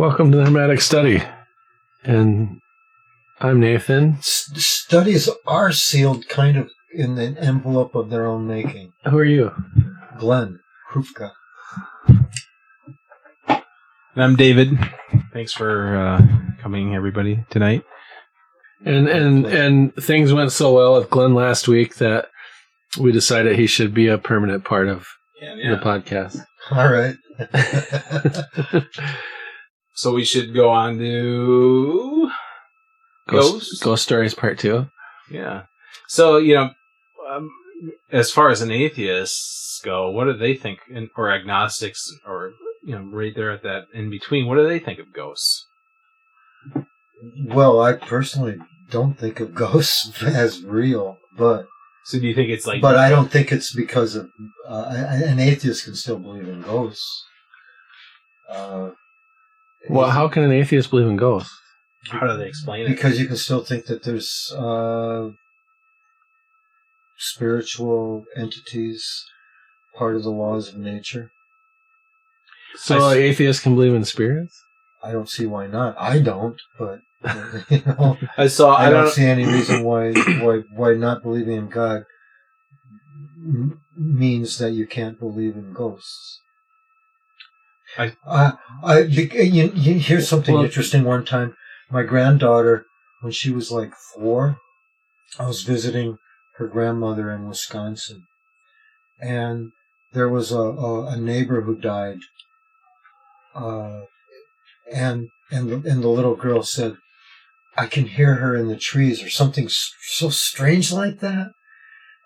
Welcome to the Hermetic Study. And I'm Nathan. Studies are sealed kind of in an envelope of their own making. Who are you? Glenn Krupka. And I'm David. Thanks for coming, everybody, tonight. And things went so well with Glenn last week that we decided he should be a permanent part of the podcast. All right. So we should go on to Ghost Stories Part 2. Yeah. So, as far as an atheists go, what do they think, or agnostics, or, right there at that in between, what do they think of ghosts? Well, I personally don't think of ghosts as real, but... So do you think it's like... But I don't think it's because of... an atheist can still believe in ghosts. Well, how can an atheist believe in ghosts? How do they explain it? Because you can still think that there's spiritual entities, part of the laws of nature. So atheists can believe in spirits? I don't see why not. I don't, but I don't see any reason why not believing in God means that you can't believe in ghosts. Here's something interesting. One time, my granddaughter, when she was like 4, I was visiting her grandmother in Wisconsin, and there was a neighbor who died, and the little girl said, "I can hear her in the trees," or something so strange like that,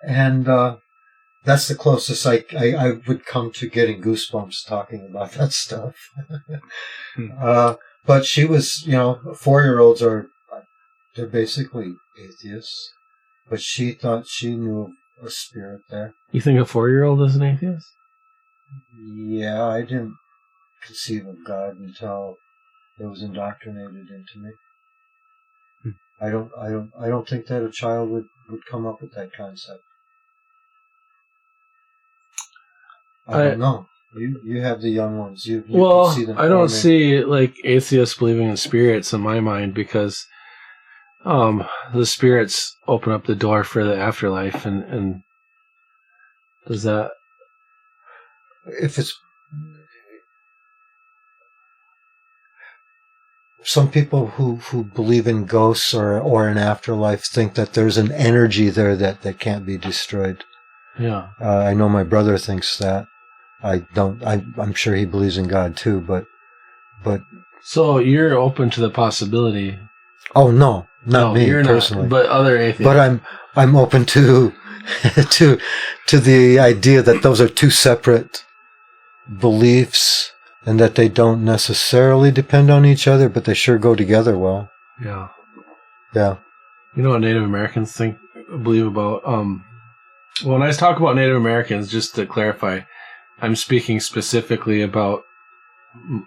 and that's the closest I would come to getting goosebumps talking about that stuff. But she was, 4-year-olds they're basically atheists, but she thought she knew a spirit there. You think a 4-year-old is an atheist? Yeah, I didn't conceive of God until it was indoctrinated into me. I don't think that a child would come up with that concept. I don't know. You have the young ones. You can see them. I don't see atheists believing in spirits in my mind, because the spirits open up the door for the afterlife, and does that? If it's some people who believe in ghosts or an afterlife think that there's an energy there that can't be destroyed. Yeah. I know my brother thinks that. I don't. I'm sure he believes in God too, but. So you're open to the possibility? Oh no, not me personally. Not, but other atheists. But I'm open to to the idea that those are two separate beliefs, and that they don't necessarily depend on each other, but they sure go together well. Yeah. Yeah. You know what Native Americans believe about? When I talk about Native Americans, just to clarify, I'm speaking specifically about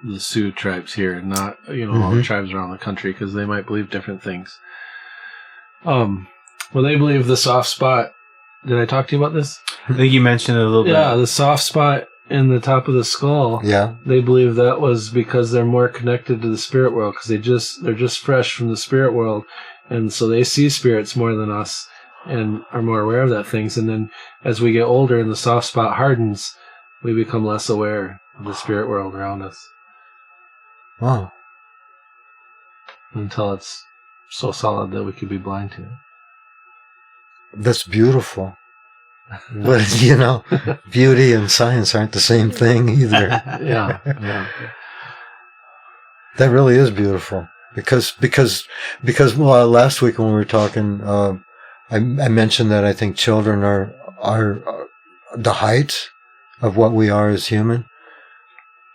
the Sioux tribes here, not all the tribes around the country, because they might believe different things. Well, they believe the soft spot. Did I talk to you about this? I think you mentioned it a little bit. Yeah, the soft spot in the top of the skull. Yeah. They believe that was because they're more connected to the spirit world, because they're just fresh from the spirit world, and so they see spirits more than us and are more aware of that things. And then as we get older and the soft spot hardens, we become less aware of the spirit world around us. Wow. Until it's so solid that we could be blind to it. That's beautiful. But, beauty and science aren't the same thing either. Yeah. That really is beautiful. Because last week when we were talking, I mentioned that I think children are the height of what we are as human.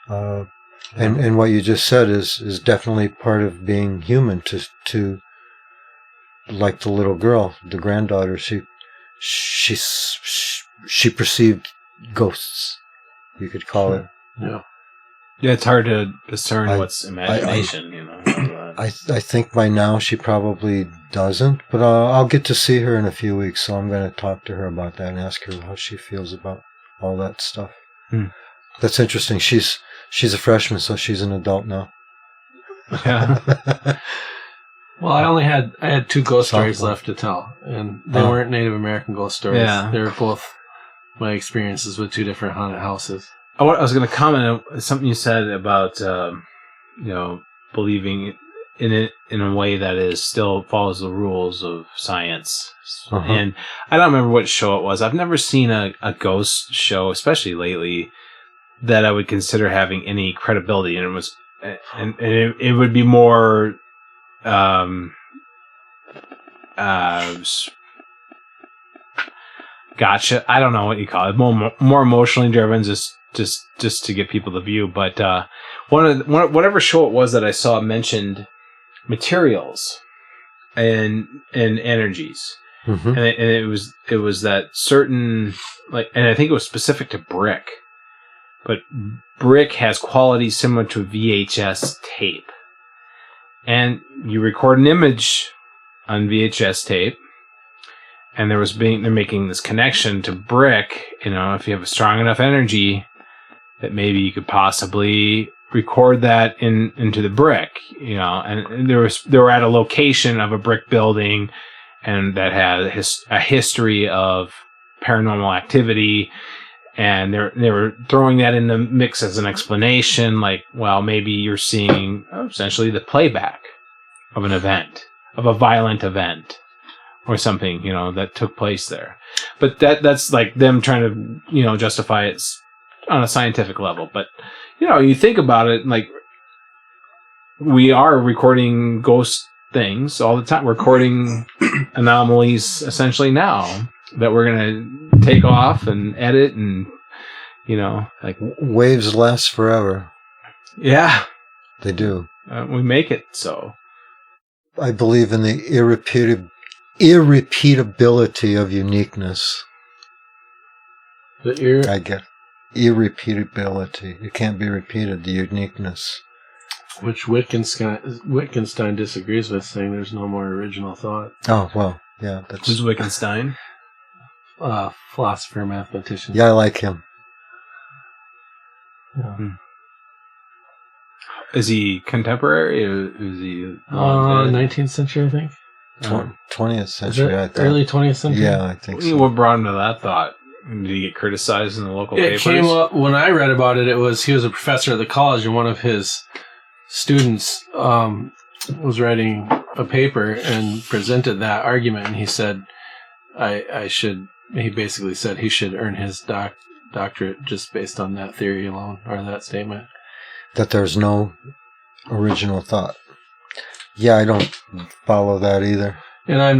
And what you just said is definitely part of being human, to like the little girl, the granddaughter, she perceived ghosts, you could call it. Yeah. Yeah, it's hard to discern what's imagination, I think by now she probably doesn't, but I'll get to see her in a few weeks, so I'm going to talk to her about that and ask her how she feels about all that stuff. That's interesting. She's a freshman, so she's an adult now. Yeah. Well, I had 2 ghost stories Softball. left to tell, and they Oh. weren't Native American ghost stories. Yeah. They were both my experiences with 2 different haunted houses. I was going to comment on something you said about, believing in it in a way that is still follows the rules of science. Uh-huh. And I don't remember what show it was. I've never seen a ghost show, especially lately, that I would consider having any credibility. And it was, and it would be more, gotcha. I don't know what you call it. More emotionally driven, just to get people to view. But whatever show it was that I saw mentioned materials and energies, Mm-hmm. and it was that certain, like, and I think it was specific to brick, but brick has qualities similar to VHS tape, and you record an image on VHS tape. And they're making this connection to brick. If you have a strong enough energy, that maybe you could possibly record that into the brick. And they were at a location of a brick building, and that had a history of paranormal activity. And they were throwing that in the mix as an explanation, like, well, maybe you're seeing essentially the playback of an event, of a violent event. Or something, that took place there. But that's like them trying to, justify it on a scientific level. But, you think about it, like, we are recording ghost things all the time. We're recording anomalies essentially now that we're going to take off and edit and, like. Waves last forever. Yeah. They do. We make it so. I believe in the irrepeatability of uniqueness. I get irrepeatability. It can't be repeated, the uniqueness. Which Wittgenstein disagrees with, saying there's no more original thought. Oh, well, yeah. Who's Wittgenstein? Philosopher, mathematician. Yeah, I like him. Yeah. Is he contemporary? Or is he 19th century, I think. 20th century, I thought. Early 20th century? Yeah, I think so. What brought him to that thought? Did he get criticized in the local papers? It came up when I read about it. He was a professor at the college, and one of his students was writing a paper and presented that argument. And he said, he basically said he should earn his doctorate just based on that theory alone, or that statement. That there's no original thought. Yeah, I don't follow that either. And I'm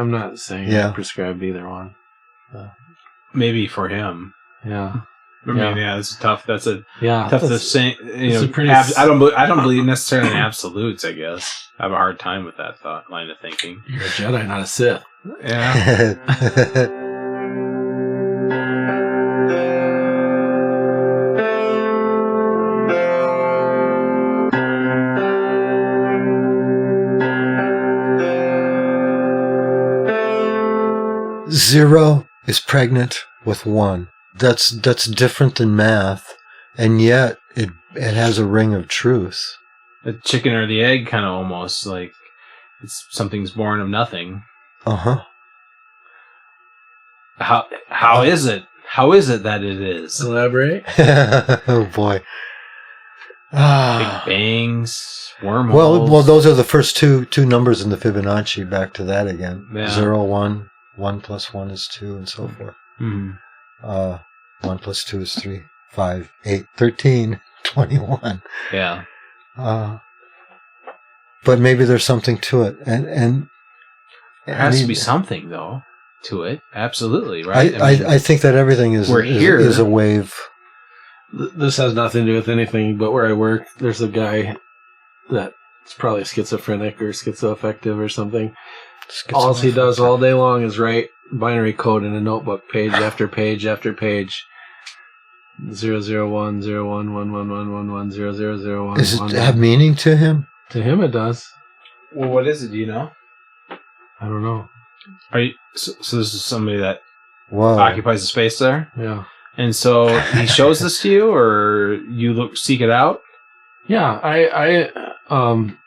not saying I prescribed either one. Maybe for him. Yeah. I mean, it's tough. That's tough to say. I I don't believe necessarily in absolutes. I guess I have a hard time with that line of thinking. You're a Jedi, not a Sith. Yeah. Zero is pregnant with 1. That's different than math, and yet it has a ring of truth. The chicken or the egg, kind of almost like something's born of nothing. Uh-huh. How is it? How is it that it is? Elaborate. Oh boy. Big bangs, wormholes. Well, those are the first two numbers in the Fibonacci. Back to that again. Yeah. 0, 1, 1 plus 1 is 2, and so forth. Mm-hmm. 1 plus 2 is 3, 5, 8, 13, 21. Yeah. But maybe there's something to it, and there has to be something though to it. Absolutely, right? I think that everything is a wave. This has nothing to do with anything, but where I work, there's a guy that's probably schizophrenic or schizoaffective or something. All he does all day long is write binary code in a notebook, page after page after page. 001 01 1111 0001. Does it have meaning to him? To him, it does. Well, what is it? Do you know? I don't know. Are you so this is somebody that Whoa. occupies the space there? Yeah. And so he shows this to you, or you seek it out? Yeah, I'm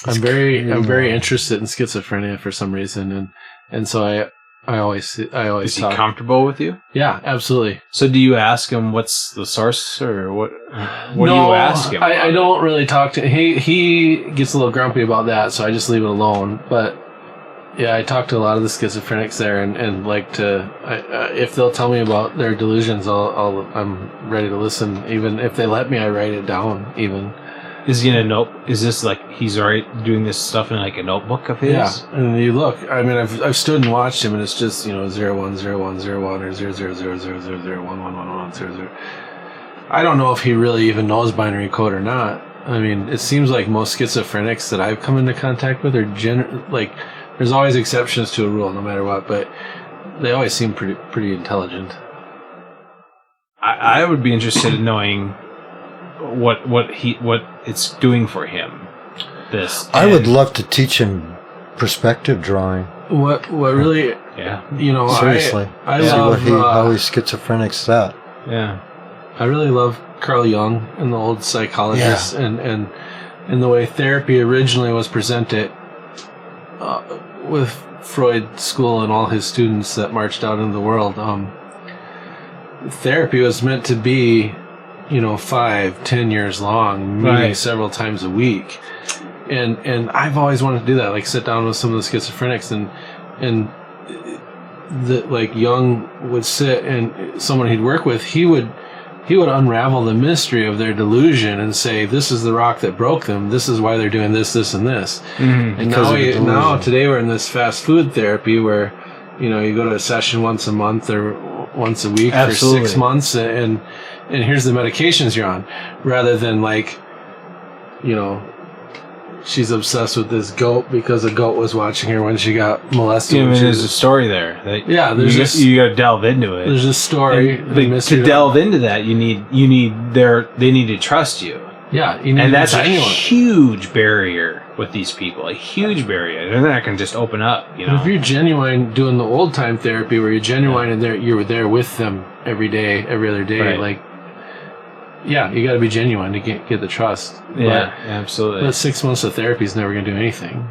very interested in schizophrenia for some reason, and so I always Is he talk. comfortable with you? Yeah, absolutely. So do you ask him what's the source, or what do No, you ask him? I don't really talk to him. He gets a little grumpy about that, so I just leave it alone. But yeah, I talk to a lot of the schizophrenics there, and like to if they'll tell me about their delusions, I'm ready to listen. Even if they let me, I write it down. Even Is he in a note? Is this like he's already doing this stuff in like a notebook of his? yeah, and you look. I mean, I've stood and watched him, and it's just 0 1 0 1 0 1 or 0 0 0 0 0 0 1 1 1 1 0 0. I don't know if he really even knows binary code or not. I mean, it seems like most schizophrenics that I've come into contact with are like. There's always exceptions to a rule, no matter what, but they always seem pretty intelligent. I would be interested in knowing what it's doing for him. I would love to teach him perspective drawing. What really? Yeah. Seriously, I see love how he's schizophrenics that. Yeah. I really love Carl Jung and the old psychologists, and the way therapy originally was presented with Freud School and all his students that marched out into the world. Therapy was meant to be 5-10 years long, meeting several times a week, and I've always wanted to do that, like sit down with some of the schizophrenics, and like Jung would sit, and someone he'd work with, he would unravel the mystery of their delusion and say, this is the rock that broke them, this is why they're doing this, this, and this. Mm-hmm. And now today we're in this fast food therapy where you go to a session once a month or once a week for 6 months, and here's the medications you're on, rather than like she's obsessed with this goat because a goat was watching her when she got molested. Yeah, I mean, there's a story there. You got to delve into it. There's a story. To delve into that, they need to trust you. Yeah, you need and to that's be a genuine. huge barrier with these people. A huge barrier. They're not going to just open up. But if you're genuine doing the old time therapy, where you're genuine and you're there with them every day, every other day, right. You got to be genuine to get the trust. Yeah, absolutely. But 6 months of therapy is never going to do anything.